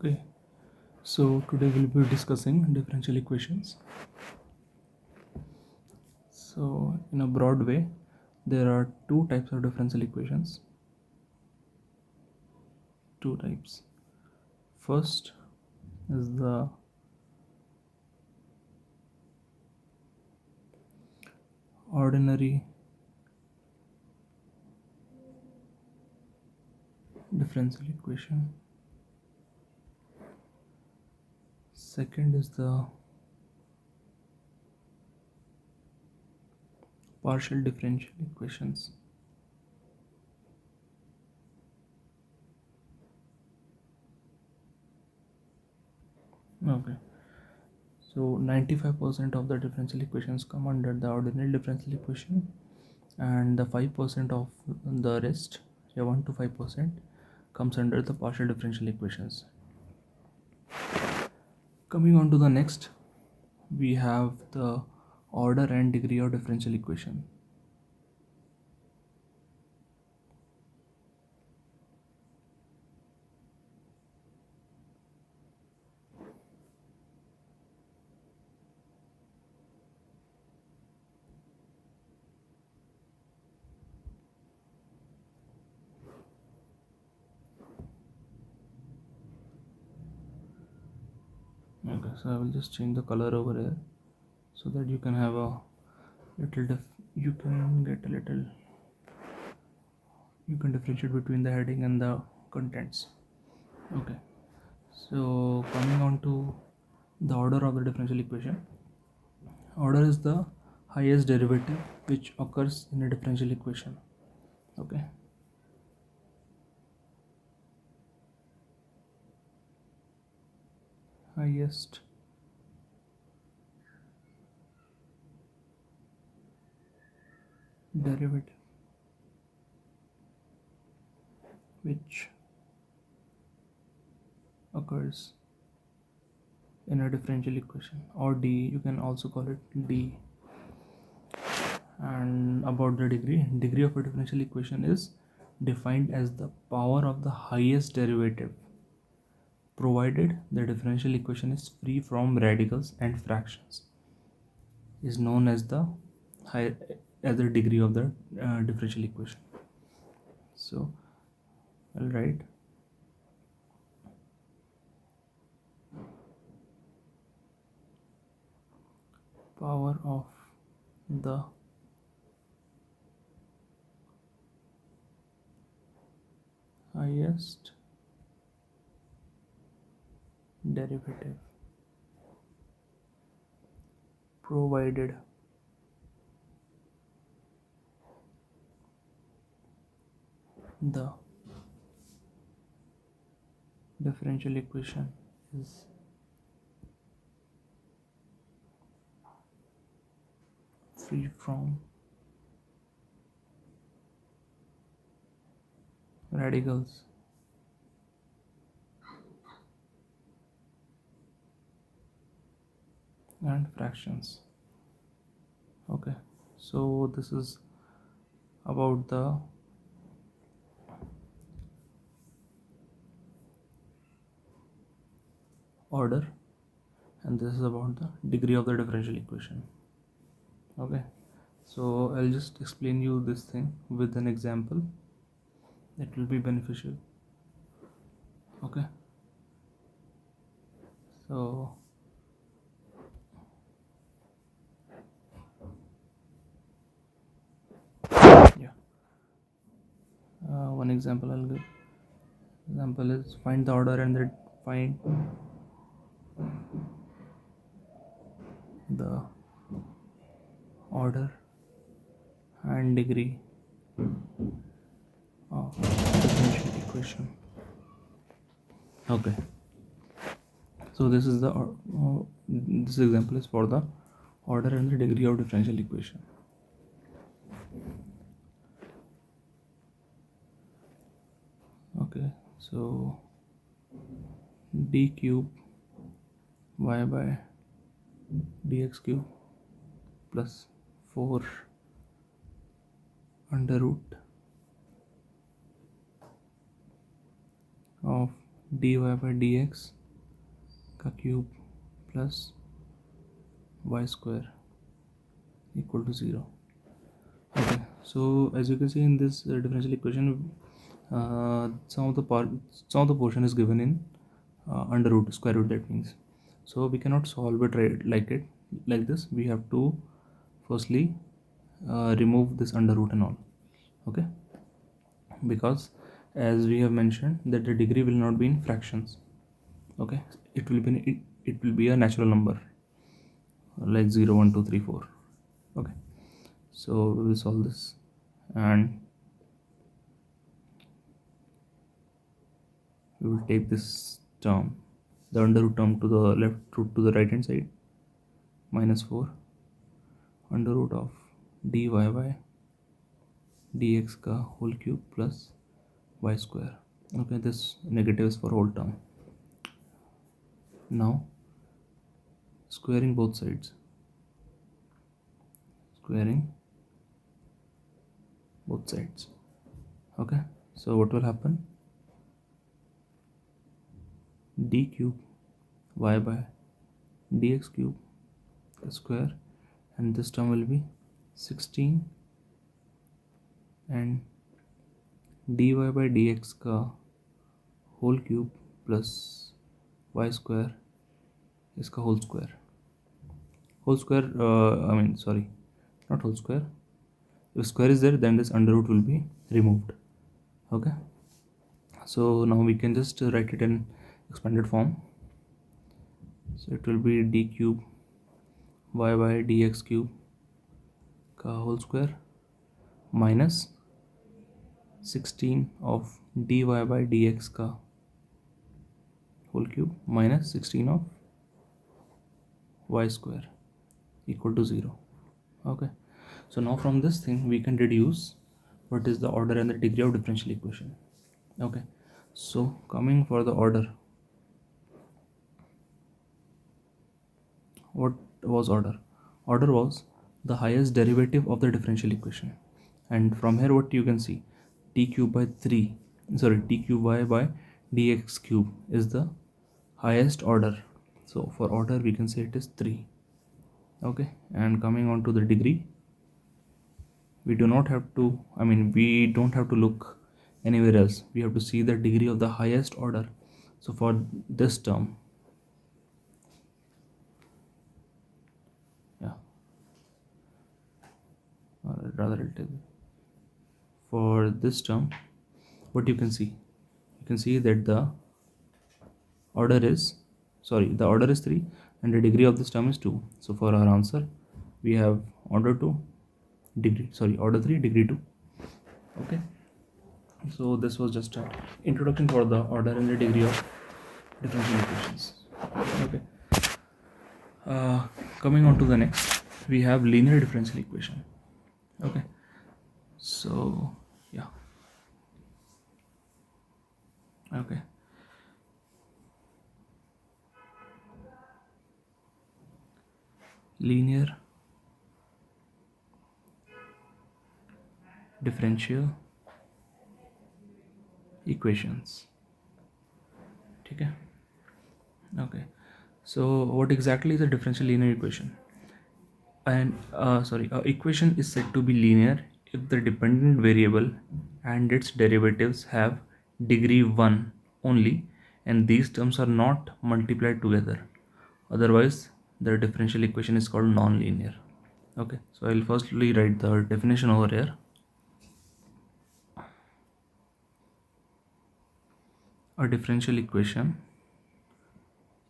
Okay, so today we'll be discussing differential equations. So, in a broad way, there are two types of differential equations. Two types. First is the ordinary differential equation. Second is the partial differential equations. Okay, so 95% of the differential equations come under the ordinary differential equation, and the 5% of the rest, 1 to 5%, comes under the partial differential equations. Coming on to the next, we have the order and degree of differential equation. Okay, so I will just change the color over here so that you can have a little you can get a little, you can differentiate between the heading and the contents. Okay, so coming on to the order of the differential equation. Order is the highest derivative which occurs in a differential equation. Okay, highest derivative which occurs in a differential equation, or D, you can also call it D. And about the degree of a differential equation is defined as the power of the highest derivative, provided the differential equation is free from radicals and fractions, is known as the high as the degree of the differential equation. So I'll write power of the highest derivative, provided the differential equation is free from radicals and fractions. Okay, so this is about the order, and this is about the degree of the differential equation. Okay, so I'll just explain you this thing with an example that will be beneficial. Okay, so yeah, one example I'll give. Example is find the order and then find the order and degree of differential equation. Okay, so this is the this example is for the order and the degree of differential equation. Okay, so d cube y by dx cube plus 4 under root of dy by dx का cube plus y square equal to 0. Okay, so as you can see in this differential equation, some of the portion is given in under root, square root, that means. So we cannot solve it like this. We have to firstly remove this under root and all. Okay, because as we have mentioned that the degree will not be in fractions. Okay, it will be a natural number like 0, 1, 2, 3, 4. Okay, so we will solve this, and we will take this term, the under root term, to the left root to the right hand side, minus 4 under root of dy by dx ka whole cube plus y square. Okay, this negative is for whole term. Now squaring both sides, okay, so what will happen? D cube y by dx cube square, and this term will be 16, and dy by dx का whole cube plus y square इसका whole square, I mean sorry, not whole square. If square is there, then this under root will be removed. Okay, so now we can just write it in expanded form. So it will be d cube y by dx cube का whole square minus 16 of dy by dx का whole cube minus 16 of y square equal to 0. Okay, so now from this thing we can deduce what is the order and the degree of differential equation. Okay, so coming for the order, what was order? Order was the highest derivative of the differential equation, and from here what you can see, t cube by 3, sorry, t cube y by dx cube is the highest order. So for order we can say it is 3. Okay, and coming on to the degree, we don't have to look anywhere else. We have to see the degree of the highest order. So for this term, yeah, or rather I'll tell you. For this term, what you can see that the order is 3 and the degree of this term is 2. So for our answer we have order 3 degree 2. Okay, so this was just an introduction for the order and the degree of differential equations. Okay, coming on to the next, we have linear differential equation. Okay, so yeah, okay, linear differential equations. Okay, okay, so what exactly is a differential linear equation? And equation is said to be linear if the dependent variable and its derivatives have degree 1 only, and these terms are not multiplied together. Otherwise the differential equation is called non-linear. Okay, so I'll firstly write the definition over here. A differential equation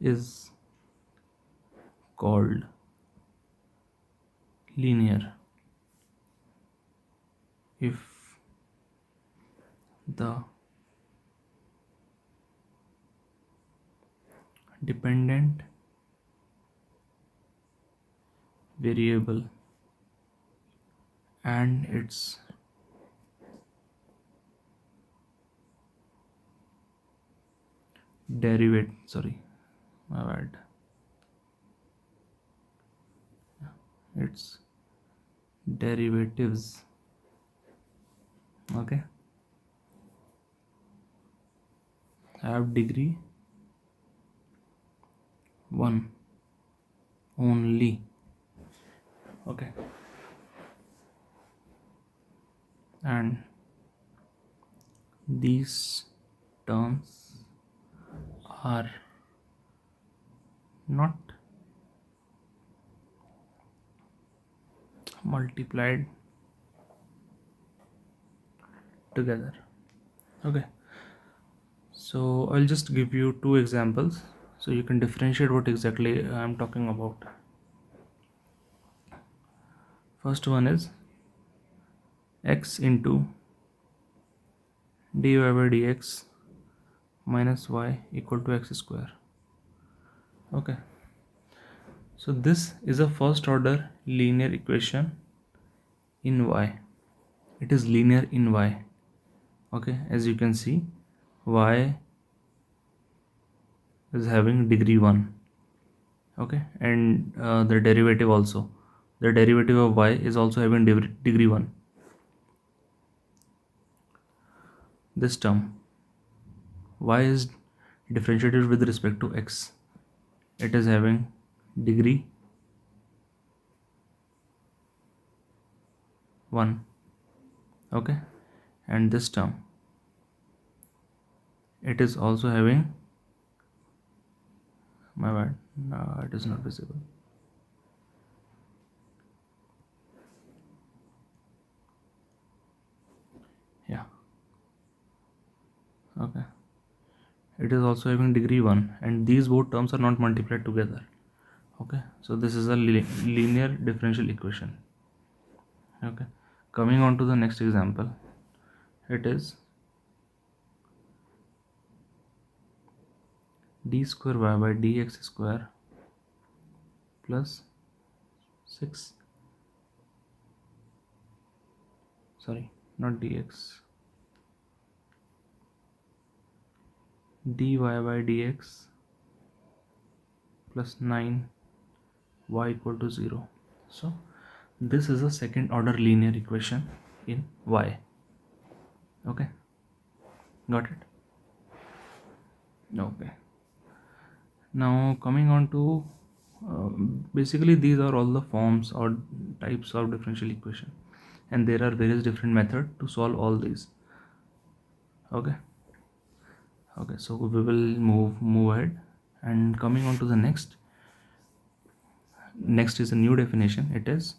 is called linear if the dependent variable and its its derivatives, okay, have degree 1 only. Okay, and these terms are not multiplied together. Okay, so I'll just give you two examples so you can differentiate what exactly I'm talking about. First one is x into dy by dx minus y equal to x square. Okay, so this is a first order linear equation in y. It is linear in y. Okay, as you can see, y is having degree 1. Okay, and the derivative also, the derivative of y is also having degree 1. This term y is differentiated with respect to x, it is having degree 1. Okay, and this term, it is also having, my bad, no, it is not visible. Yeah, okay, it is also having degree 1, and these both terms are not multiplied together. Okay, so this is a linear differential equation. Okay, coming on to the next example, it is d square y by dx square plus 6, sorry, not dx, dy by dx plus 9 y equal to 0. So this is a second order linear equation in y. Okay, got it? Okay, now coming on to basically these are all the forms or types of differential equation, and there are various different methods to solve all these. Okay, okay, so we will move ahead, and coming on to the next is a new definition. It is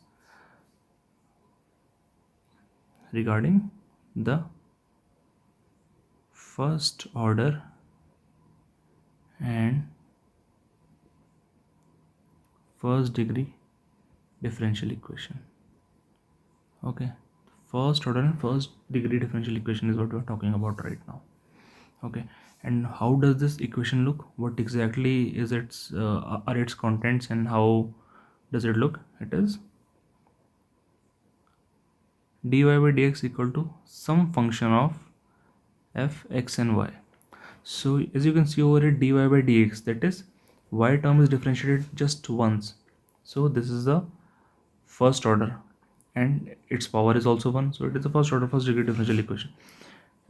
regarding the first order and first degree differential equation. Okay, first order and first degree differential equation is what we are talking about right now. Okay, and how does this equation look? What exactly is its are its contents, and how does it look? It is dy by dx equal to some function of f, x and y. So as you can see over here, dy by dx, that is y term is differentiated just once, so this is the first order and its power is also 1, so it is the first order first degree differential equation.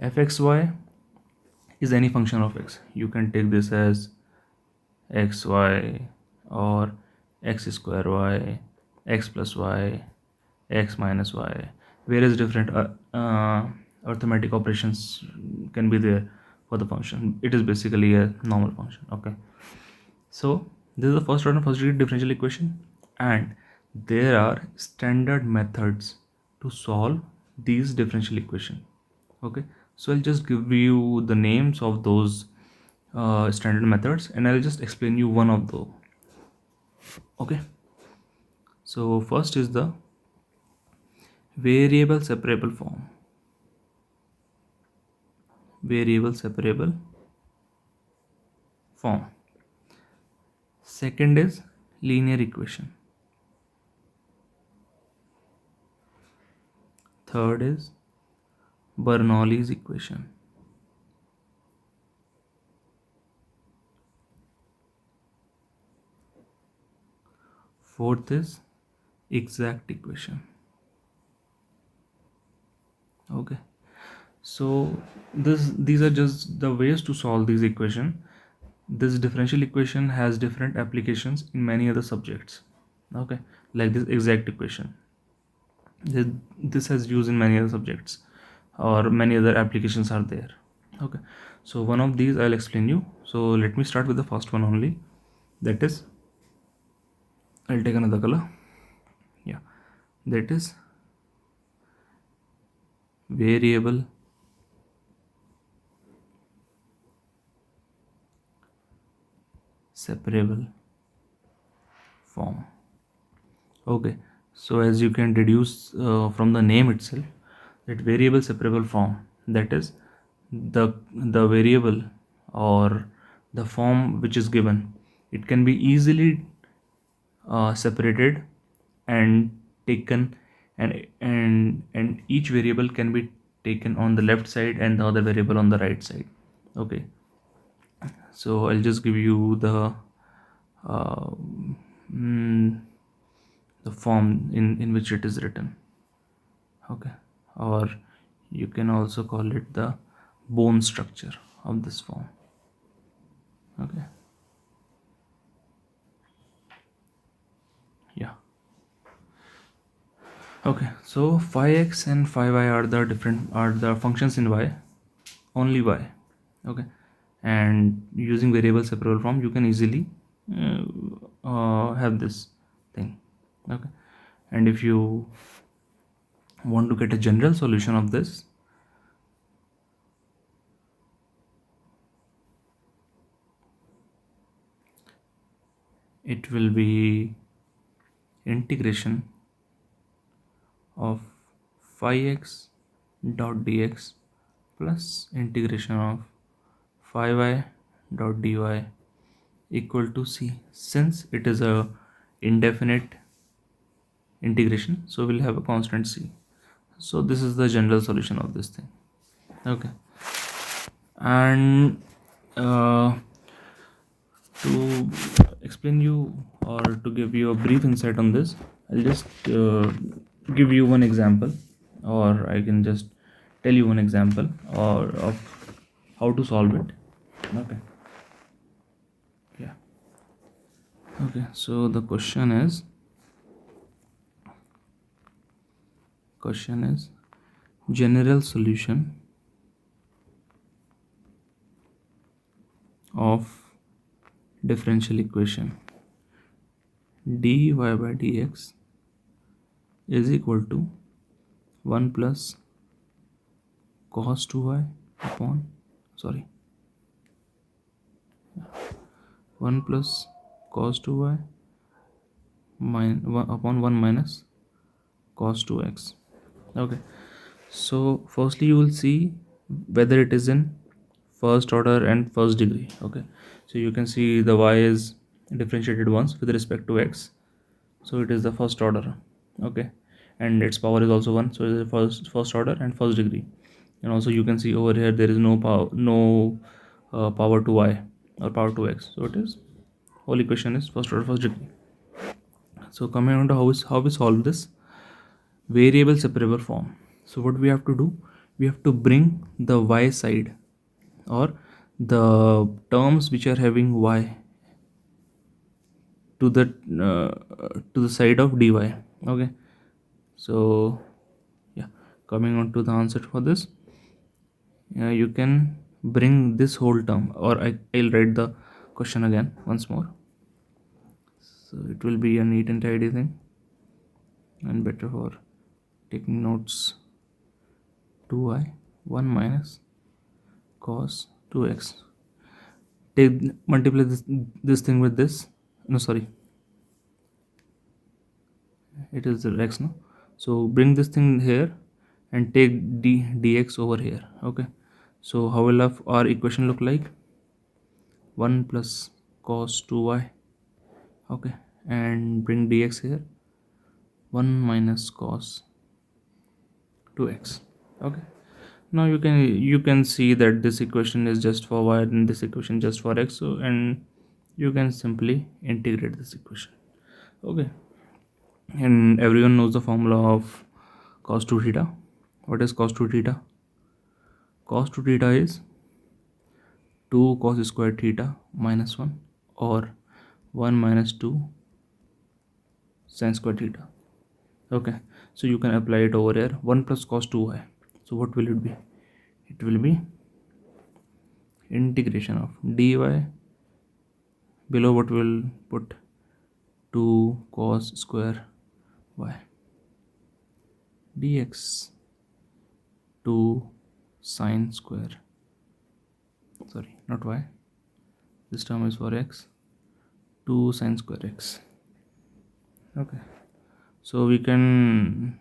fxy is any function of x. You can take this as xy or x square y, x plus y, x minus y. Various different arithmetic operations can be there for the function. It is basically a normal function. Okay, so this is the first order first degree differential equation, and there are standard methods to solve these differential equation. Okay, so I'll just give you the names of those standard methods, and I'll just explain you one of those. Okay, so first is the variable separable form. Variable separable form. Second is linear equation. Third is Bernoulli's equation. Fourth is exact equation. Okay, So these are just the ways to solve this equation. This differential equation has different applications in many other subjects. Okay, like this exact equation, this has used in many other subjects, or many other applications are there. Okay, so one of these I'll explain you. So let me start with the first one only. That is, I'll take another color. Yeah, that is variable separable form. Okay, so as you can deduce from the name itself, that variable separable form, that is the variable or the form which is given, it can be easily separated and taken, and each variable can be taken on the left side and the other variable on the right side. Okay, so I'll just give you uh, mm, the form in which it is written. Okay, or you can also call it the bone structure of this form. Okay, yeah. Okay, so phi x and phi y are the functions in y, only y. Okay, and using variable separable form you can easily have this thing. Okay, and if you want to get a general solution of this, it will be integration of phi x dot dx plus integration of phi y dot dy equal to c. Since it is a indefinite integration, so we'll have a constant c. So this is the general solution of this thing. Okay, and to explain you, or to give you a brief insight on this, I'll just give you one example, or I can just tell you one example or of how to solve it. Okay, yeah. Okay, so the question is general solution of differential equation dy by dx is equal to 1 plus cos 2y upon, sorry, 1 plus cos 2y upon 1 minus cos 2x. Okay, so firstly you will see whether it is in first order and first degree. Okay, so you can see the y is differentiated once with respect to x, so it is the first order. Okay, and its power is also 1, so it is the first order and first degree. And also you can see over here there is no power, power to y or power to x, so it is, whole equation is first order first degree. So coming on to how we solve this variable separable form. So what we have to do, we have to bring the y side, or the terms which are having y, to the side of dy. Okay, so yeah, coming on to the answer for this, you can bring this whole term, or I'll write the question again once more, so it will be a neat and tidy thing and better for taking notes. 2y 1 minus cos 2x, take multiply this thing with this, no sorry, it is the x, no, so bring this thing here and take dx over here. Okay, so how will our equation look like? 1 plus cos 2y. Okay, and bring dx here, 1 minus cos 2x. Okay, now you can see that this equation is just for y and this equation just for x, so and you can simply integrate this equation. Okay, and everyone knows the formula of cos 2 theta. What is cos 2 theta? cos 2 theta is 2 cos square theta minus 1 or 1 minus 2 sin square theta. Okay, so you can apply it over here. 1 plus cos 2y. So what will it be? It will be integration of dy. Below what we'll put 2 cos square y dx 2 sin square, sorry, not y, this term is for x, 2 sin square x. Okay, so we can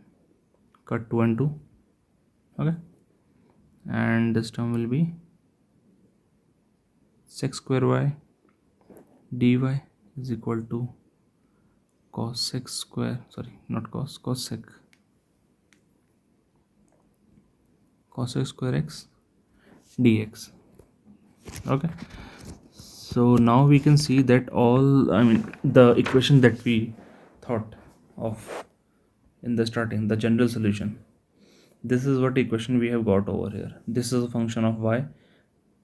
cut 2 and 2. Okay, and this term will be sec square y dy is equal to cos x square, sorry, not cos, cos sec square x dx. Okay, so now we can see that the equation that we thought of in the starting, the general solution, this is what equation we have got over here. This is a function of y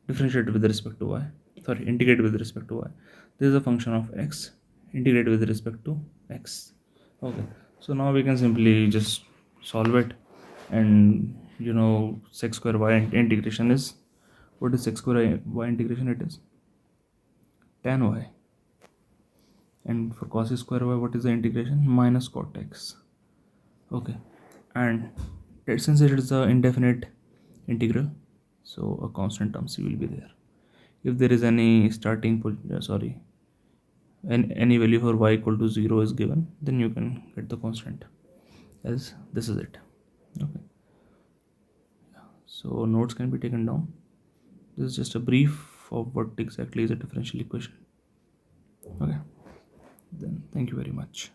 differentiated with respect to y, sorry, integrated with respect to y. This is a function of x integrated with respect to x. Okay, so now we can simply just solve it, and sec square y integration is, what is sec square y integration? It is tan y. And for cos square y, what is the integration? Minus cot x. Okay, and since it is a indefinite integral, so a constant term c will be there. If there is any starting sorry, any value for y equal to 0 is given, then you can get the constant, as this is it. Okay, so notes can be taken down. This is just a brief of what exactly is a differential equation. Okay, then thank you very much.